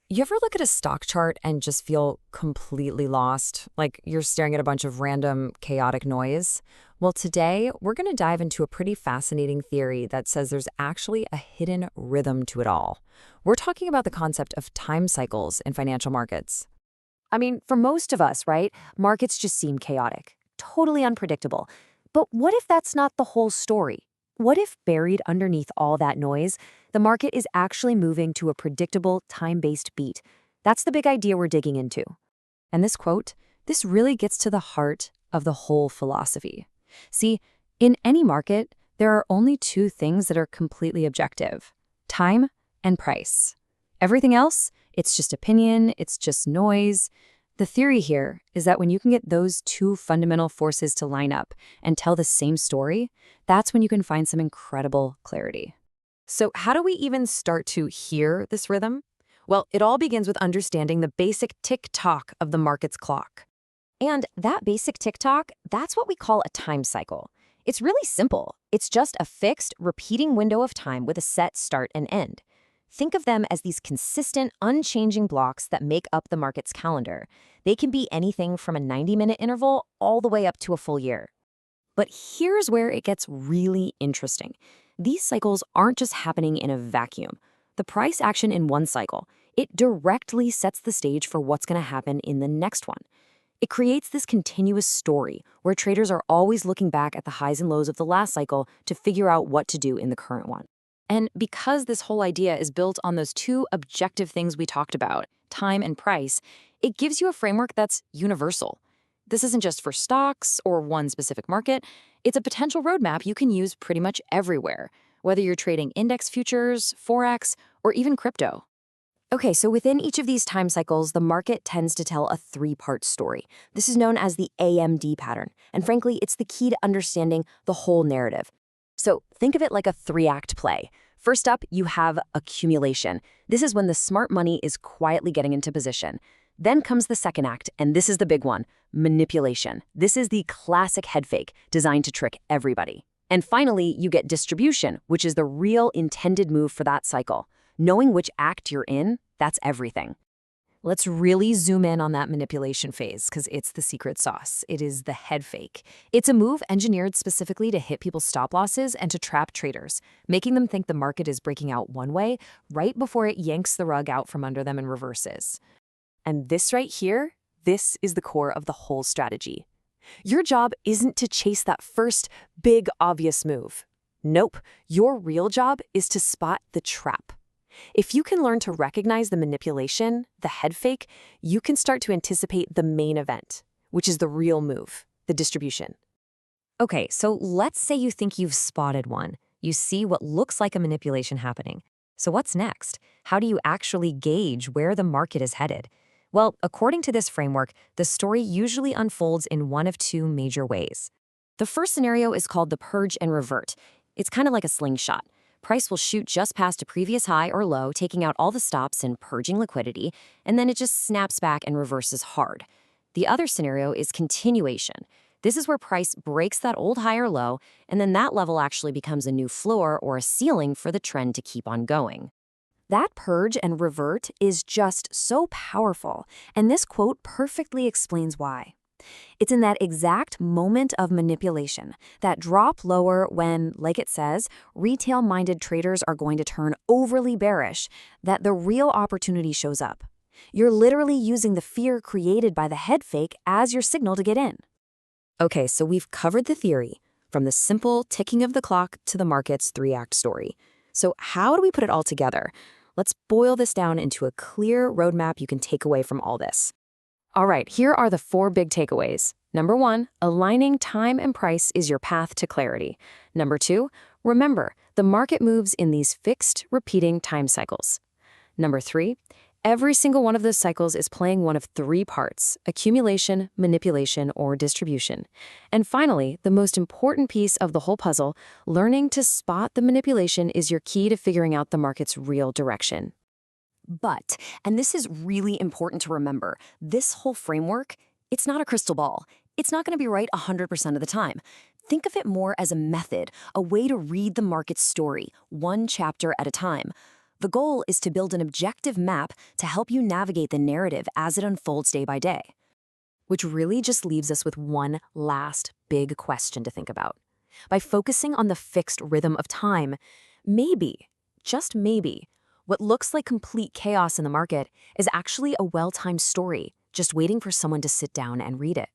You ever look at a stock chart and just feel completely lost, like you're staring at a bunch of random, chaotic noise? Well, today we're going to dive into a pretty fascinating theory that says there's actually a hidden rhythm to it all. We're talking about the concept of time cycles in financial markets. I mean, for most of us, right, markets just seem chaotic, totally unpredictable. But what if that's not the whole story? What if buried underneath all that noise, the market is actually moving to a predictable, time-based beat? That's the big idea we're digging into. And this quote, this really gets to the heart of the whole philosophy. See, in any market, there are only two things that are completely objective: time and price. Everything else, it's just opinion, it's just noise. The theory here is that when you can get those two fundamental forces to line up and tell the same story, that's when you can find some incredible clarity. So how do we even start to hear this rhythm? Well, it all begins with understanding the basic tick-tock of the market's clock. And that basic tick-tock, that's what we call a time cycle. It's really simple. It's just a fixed, repeating window of time with a set start and end. Think of them as these consistent, unchanging blocks that make up the market's calendar. They can be anything from a 90-minute interval all the way up to a full year. But here's where it gets really interesting. These cycles aren't just happening in a vacuum. The price action in one cycle, it directly sets the stage for what's going to happen in the next one. It creates this continuous story where traders are always looking back at the highs and lows of the last cycle to figure out what to do in the current one. And because this whole idea is built on those two objective things we talked about, time and price, it gives you a framework that's universal. This isn't just for stocks or one specific market. It's a potential roadmap you can use pretty much everywhere, whether you're trading index futures, Forex, or even crypto. Okay, so within each of these time cycles, the market tends to tell a three-part story. This is known as the AMD pattern, and frankly, it's the key to understanding the whole narrative. So think of it like a three-act play. First up, you have accumulation. This is when the smart money is quietly getting into position. Then comes the second act, and this is the big one, manipulation. This is the classic head fake designed to trick everybody. And finally, you get distribution, which is the real intended move for that cycle. Knowing which act you're in, that's everything. Let's really zoom in on that manipulation phase because it's the secret sauce. It is the head fake. It's a move engineered specifically to hit people's stop losses and to trap traders, making them think the market is breaking out one way right before it yanks the rug out from under them and reverses. And this right here, this is the core of the whole strategy. Your job isn't to chase that first big obvious move. Nope, your real job is to spot the trap. If you can learn to recognize the manipulation, the head fake, you can start to anticipate the main event, which is the real move, the distribution. Okay, so let's say you think you've spotted one. You see what looks like a manipulation happening. So what's next? How do you actually gauge where the market is headed? Well, according to this framework, the story usually unfolds in one of two major ways. The first scenario is called the purge and revert. It's kind of like a slingshot. Price will shoot just past a previous high or low, taking out all the stops and purging liquidity, and then it just snaps back and reverses hard. The other scenario is continuation. This is where price breaks that old high or low, and then that level actually becomes a new floor or a ceiling for the trend to keep on going. That purge and revert is just so powerful, and this quote perfectly explains why. It's in that exact moment of manipulation, that drop lower when, like it says, retail-minded traders are going to turn overly bearish, that the real opportunity shows up. You're literally using the fear created by the head fake as your signal to get in. Okay, so we've covered the theory, from the simple ticking of the clock to the market's three-act story. So how do we put it all together? Let's boil this down into a clear roadmap you can take away from all this. All right, here are the four big takeaways. Number one, aligning time and price is your path to clarity. Number two, remember, the market moves in these fixed, repeating time cycles. Number three, every single one of those cycles is playing one of three parts: accumulation, manipulation, or distribution. And finally, the most important piece of the whole puzzle, learning to spot the manipulation is your key to figuring out the market's real direction. But, and this is really important to remember, this whole framework, it's not a crystal ball. It's not going to be right 100% of the time. Think of it more as a method, a way to read the market's story, one chapter at a time. The goal is to build an objective map to help you navigate the narrative as it unfolds day by day. Which really just leaves us with one last big question to think about. By focusing on the fixed rhythm of time, maybe, just maybe, what looks like complete chaos in the market is actually a well-timed story, just waiting for someone to sit down and read it.